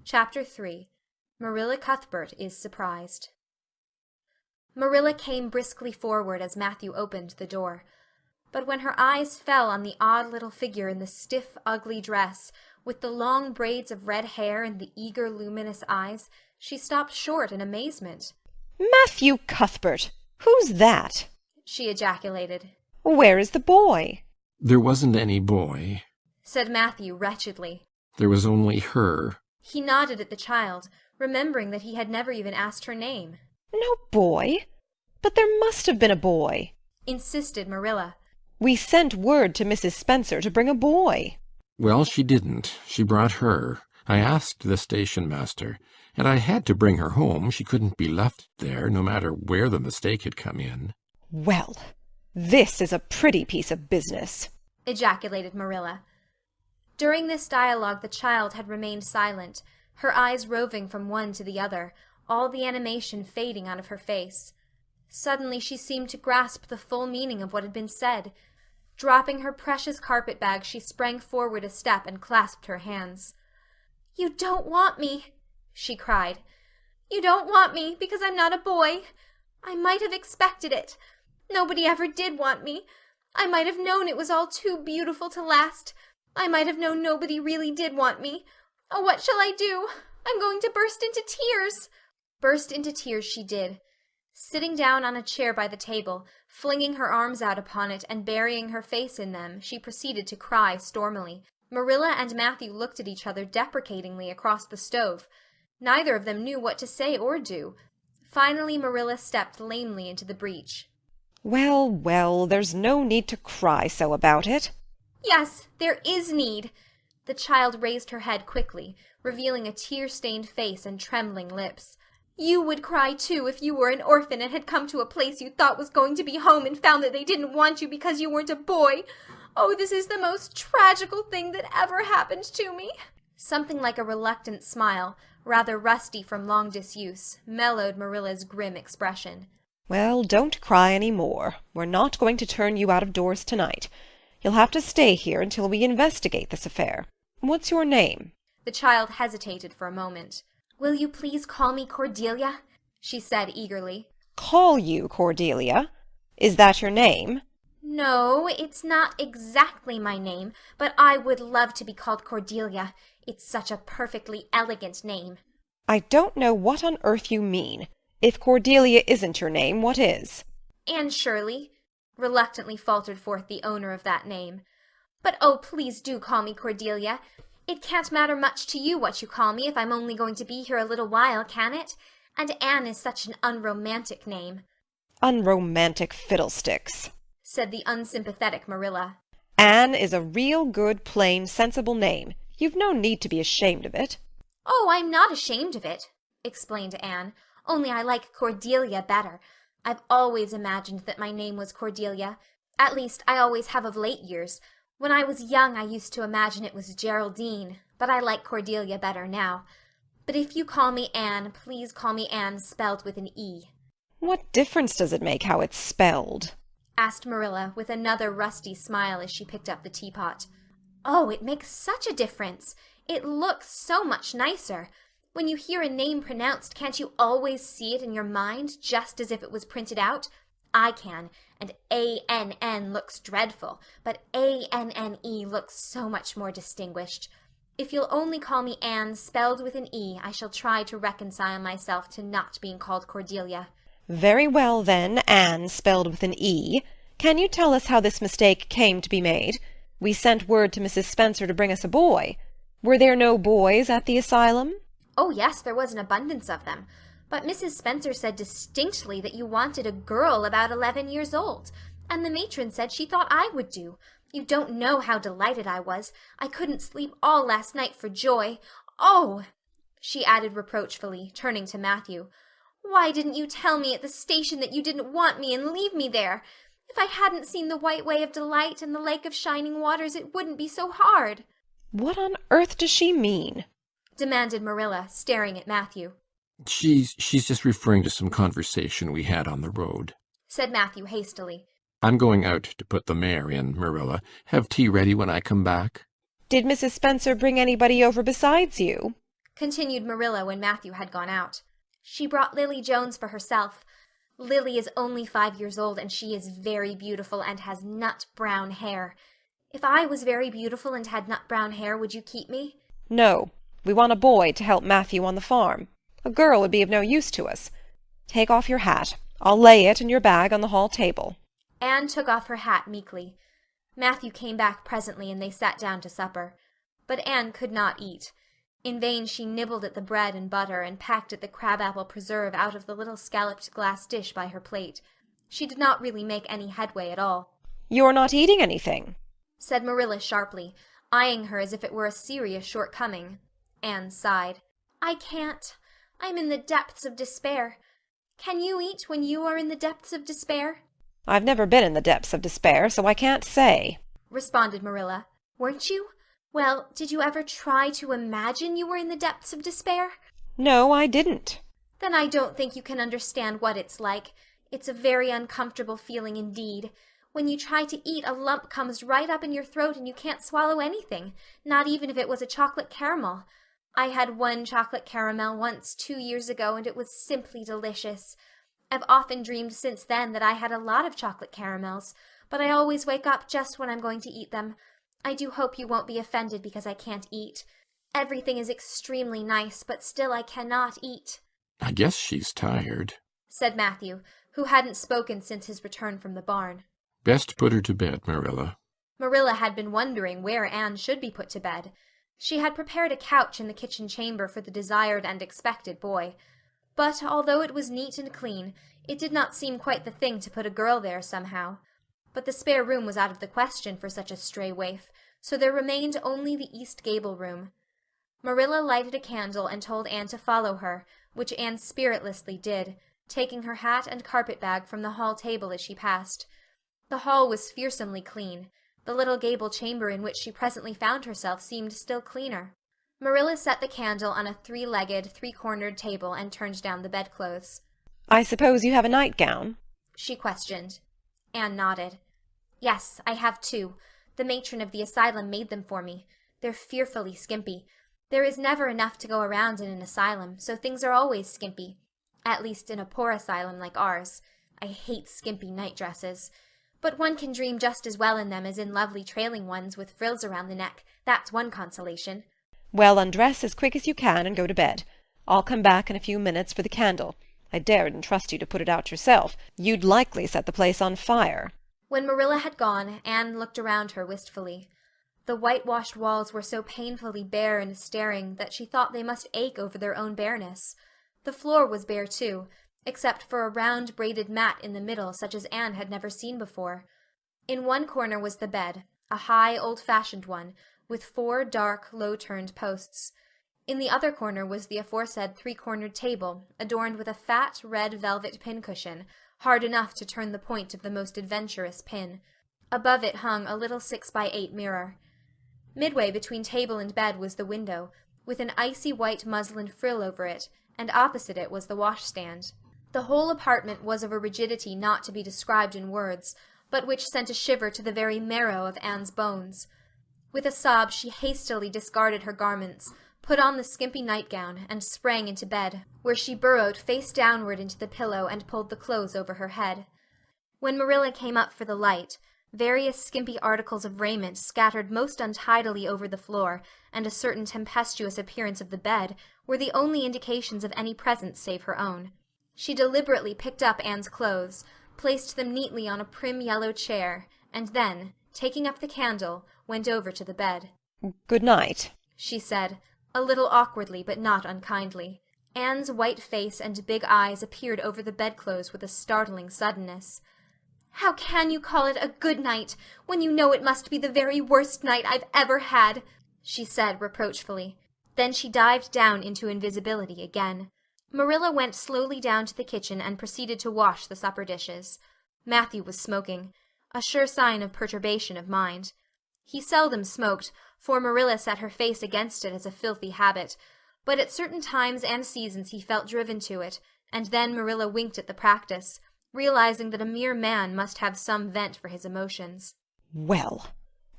Chapter 3. Marilla Cuthbert is Surprised. Marilla came briskly forward as Matthew opened the door. But when her eyes fell on the odd little figure in the stiff, ugly dress, with the long braids of red hair and the eager, luminous eyes, she stopped short in amazement. "Matthew Cuthbert! Who's that?" she ejaculated. "Where is the boy?" "There wasn't any boy," said Matthew wretchedly. "there was only her." He nodded at the child, remembering that he had never even asked her name. "No boy? But there must have been a boy," insisted Marilla. "We sent word to Mrs. Spencer to bring a boy." "Well, she didn't. She brought her. I asked the station master, and I had to bring her home. She couldn't be left there, no matter where the mistake had come in." "Well, this is a pretty piece of business," ejaculated Marilla. During this dialogue the child had remained silent, her eyes roving from one to the other, all the animation fading out of her face. Suddenly she seemed to grasp the full meaning of what had been said. Dropping her precious carpet-bag, she sprang forward a step and clasped her hands. "You don't want me," she cried. "You don't want me because I'm not a boy. I might have expected it. Nobody ever did want me. I might have known it was all too beautiful to last. I might have known nobody really did want me. Oh, what shall I do? I'm going to burst into tears." Burst into tears she did. Sitting down on a chair by the table, flinging her arms out upon it and burying her face in them, she proceeded to cry stormily. Marilla and Matthew looked at each other deprecatingly across the stove. Neither of them knew what to say or do. Finally Marilla stepped lamely into the breach. "Well, well, there's no need to cry so about it." "Yes, there is need." The child raised her head quickly, revealing a tear-stained face and trembling lips. "You would cry, too, if you were an orphan and had come to a place you thought was going to be home and found that they didn't want you because you weren't a boy. Oh, this is the most tragical thing that ever happened to me." Something like a reluctant smile, rather rusty from long disuse, mellowed Marilla's grim expression. "Well, don't cry any more. We're not going to turn you out of doors tonight. You'll have to stay here until we investigate this affair. What's your name?" The child hesitated for a moment. "Will you please call me Cordelia?" she said eagerly. "Call you Cordelia? Is that your name?" "No, it's not exactly my name, but I would love to be called Cordelia. It's such a perfectly elegant name." "I don't know what on earth you mean. If Cordelia isn't your name, what is?" "Anne Shirley," reluctantly faltered forth the owner of that name. "But oh, please do call me Cordelia. It can't matter much to you what you call me if I'm only going to be here a little while, can it? And Anne is such an unromantic name." "Unromantic fiddlesticks," said the unsympathetic Marilla. "Anne is a real good, plain, sensible name. You've no need to be ashamed of it." "Oh, I'm not ashamed of it," explained Anne. "Only I like Cordelia better. I've always imagined that my name was Cordelia. At least, I always have of late years. When I was young I used to imagine it was Geraldine, but I like Cordelia better now. But if you call me Anne, please call me Anne spelled with an E." "What difference does it make how it's spelled?" asked Marilla, with another rusty smile as she picked up the teapot. "Oh, it makes such a difference. It looks so much nicer. When you hear a name pronounced, can't you always see it in your mind, just as if it was printed out? I can, and A-N-N looks dreadful, but A-N-N-E looks so much more distinguished. If you'll only call me Anne spelled with an E, I shall try to reconcile myself to not being called Cordelia." "Very well, then, Anne spelled with an E. Can you tell us how this mistake came to be made? We sent word to Mrs. Spencer to bring us a boy. Were there no boys at the asylum?" "Oh, yes, there was an abundance of them. But Mrs. Spencer said distinctly that you wanted a girl about 11 years old, and the matron said she thought I would do. You don't know how delighted I was. I couldn't sleep all last night for joy. Oh," she added reproachfully, turning to Matthew, "why didn't you tell me at the station that you didn't want me and leave me there? If I hadn't seen the White Way of Delight and the Lake of Shining Waters, it wouldn't be so hard." "What on earth does she mean?" demanded Marilla, staring at Matthew. She's just referring to some conversation we had on the road," said Matthew hastily. "I'm going out to put the mare in, Marilla. Have tea ready when I come back." "Did Mrs. Spencer bring anybody over besides you?" continued Marilla when Matthew had gone out. "She brought Lily Jones for herself. Lily is only 5 years old and she is very beautiful and has nut-brown hair. If I was very beautiful and had nut-brown hair, would you keep me?" No, we want a boy to help Matthew on the farm. A girl would be of no use to us. Take off your hat. I'll lay it and your bag on the hall table. Anne took off her hat meekly. Matthew came back presently and they sat down to supper. But Anne could not eat. In vain she nibbled at the bread and butter and pecked at the crab-apple preserve out of the little scalloped glass dish by her plate. She did not really make any headway at all. "You're not eating anything," said Marilla sharply, eyeing her as if it were a serious shortcoming. Anne sighed. "I can't. I'm in the depths of despair. Can you eat when you are in the depths of despair?" "I've never been in the depths of despair, so I can't say," responded Marilla. "Weren't you? Well, did you ever try to imagine you were in the depths of despair?" "No, I didn't." "Then I don't think you can understand what it's like. It's a very uncomfortable feeling indeed. When you try to eat, a lump comes right up in your throat and you can't swallow anything, not even if it was a chocolate caramel. I had one chocolate caramel once 2 years ago and it was simply delicious. I've often dreamed since then that I had a lot of chocolate caramels, but I always wake up just when I'm going to eat them. I do hope you won't be offended because I can't eat. Everything is extremely nice, but still I cannot eat," I guess she's tired. said Matthew, who hadn't spoken since his return from the barn. Best put her to bed, Marilla. Marilla had been wondering where Anne should be put to bed. She had prepared a couch in the kitchen chamber for the desired and expected boy. But although it was neat and clean, it did not seem quite the thing to put a girl there somehow. But the spare room was out of the question for such a stray waif, so there remained only the East Gable room. Marilla lighted a candle and told Anne to follow her, which Anne spiritlessly did, taking her hat and carpet-bag from the hall table as she passed. The hall was fearsomely clean. The little gable chamber in which she presently found herself seemed still cleaner. Marilla set the candle on a 3-legged, 3-cornered table and turned down the bedclothes. "I suppose you have a nightgown?" she questioned. Anne nodded. "Yes, I have 2. The matron of the asylum made them for me. They're fearfully skimpy. There is never enough to go around in an asylum, so things are always skimpy. At least in a poor asylum like ours. I hate skimpy night-dresses. But one can dream just as well in them as in lovely trailing ones with frills around the neck. That's one consolation." "Well, undress as quick as you can and go to bed. I'll come back in a few minutes for the candle. I daren't trust you to put it out yourself. You'd likely set the place on fire." When Marilla had gone, Anne looked around her wistfully. The whitewashed walls were so painfully bare and staring that she thought they must ache over their own bareness. The floor was bare too, except for a round braided mat in the middle such as Anne had never seen before. In one corner was the bed, a high, old-fashioned one, with 4 dark, low-turned posts. In the other corner was the aforesaid 3-cornered table, adorned with a fat, red velvet pincushion, hard enough to turn the point of the most adventurous pin. Above it hung a little 6-by-8 mirror. Midway between table and bed was the window, with an icy white muslin frill over it, and opposite it was the washstand. The whole apartment was of a rigidity not to be described in words, but which sent a shiver to the very marrow of Anne's bones. With a sob she hastily discarded her garments, put on the skimpy nightgown, and sprang into bed, where she burrowed face downward into the pillow and pulled the clothes over her head. When Marilla came up for the light, various skimpy articles of raiment scattered most untidily over the floor, and a certain tempestuous appearance of the bed, were the only indications of any presence save her own. She deliberately picked up Anne's clothes, placed them neatly on a prim yellow chair, and then, taking up the candle, went over to the bed. "Good night," she said, a little awkwardly but not unkindly. Anne's white face and big eyes appeared over the bedclothes with a startling suddenness. "How can you call it a good night, when you know it must be the very worst night I've ever had?" she said reproachfully. Then she dived down into invisibility again. Marilla went slowly down to the kitchen and proceeded to wash the supper dishes. Matthew was smoking, a sure sign of perturbation of mind. He seldom smoked, for Marilla set her face against it as a filthy habit, but at certain times and seasons he felt driven to it, and then Marilla winked at the practice, realizing that a mere man must have some vent for his emotions. "Well,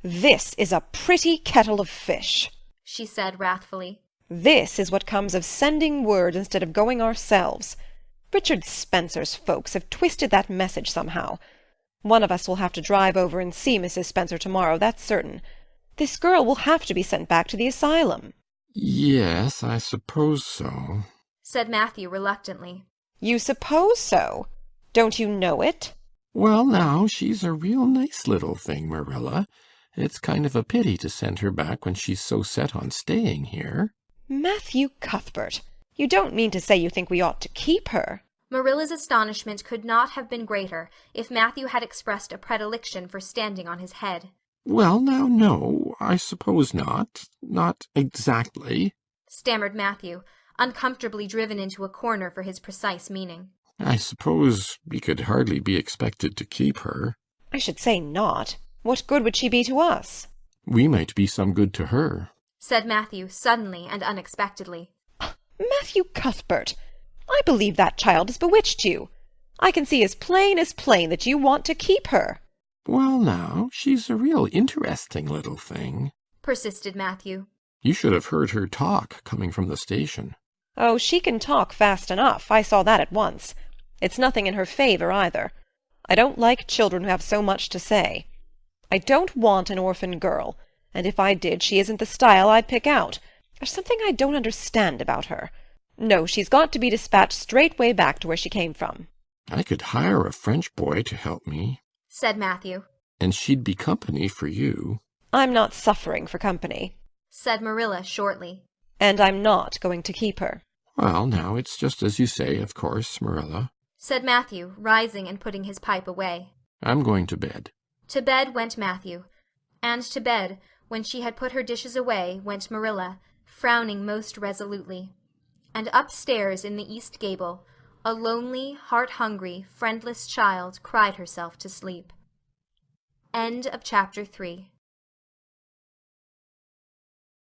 this is a pretty kettle of fish," she said wrathfully. This is what comes of sending word instead of going ourselves. Richard Spencer's folks have twisted that message somehow. One of us will have to drive over and see Mrs. Spencer tomorrow, that's certain. This girl will have to be sent back to the asylum. Yes, I suppose so, said Matthew reluctantly. You suppose so? Don't you know it? Well, now, she's a real nice little thing, Marilla. It's kind of a pity to send her back when she's so set on staying here. Matthew Cuthbert, you don't mean to say you think we ought to keep her? Marilla's astonishment could not have been greater if Matthew had expressed a predilection for standing on his head. Well, now, no, I suppose not. Not exactly, stammered Matthew, uncomfortably driven into a corner for his precise meaning. I suppose we could hardly be expected to keep her. I should say not. What good would she be to us? We might be some good to her, said Matthew suddenly and unexpectedly. Matthew Cuthbert, I believe that child has bewitched you. I can see as plain that you want to keep her. Well, now, she's a real interesting little thing, persisted Matthew. You should have heard her talk coming from the station. Oh, she can talk fast enough. I saw that at once. It's nothing in her favor, either. I don't like children who have so much to say. I don't want an orphan girl, and if I did, she isn't the style I'd pick out. There's something I don't understand about her. No, she's got to be dispatched straightway back to where she came from. I could hire a French boy to help me, said Matthew. And she'd be company for you. I'm not suffering for company, said Marilla shortly. And I'm not going to keep her. Well, now, it's just as you say, of course, Marilla, said Matthew, rising and putting his pipe away. I'm going to bed. To bed went Matthew, and to bed, when she had put her dishes away, went Marilla, frowning most resolutely. And upstairs in the east gable, a lonely, heart-hungry, friendless child cried herself to sleep. End of chapter 3.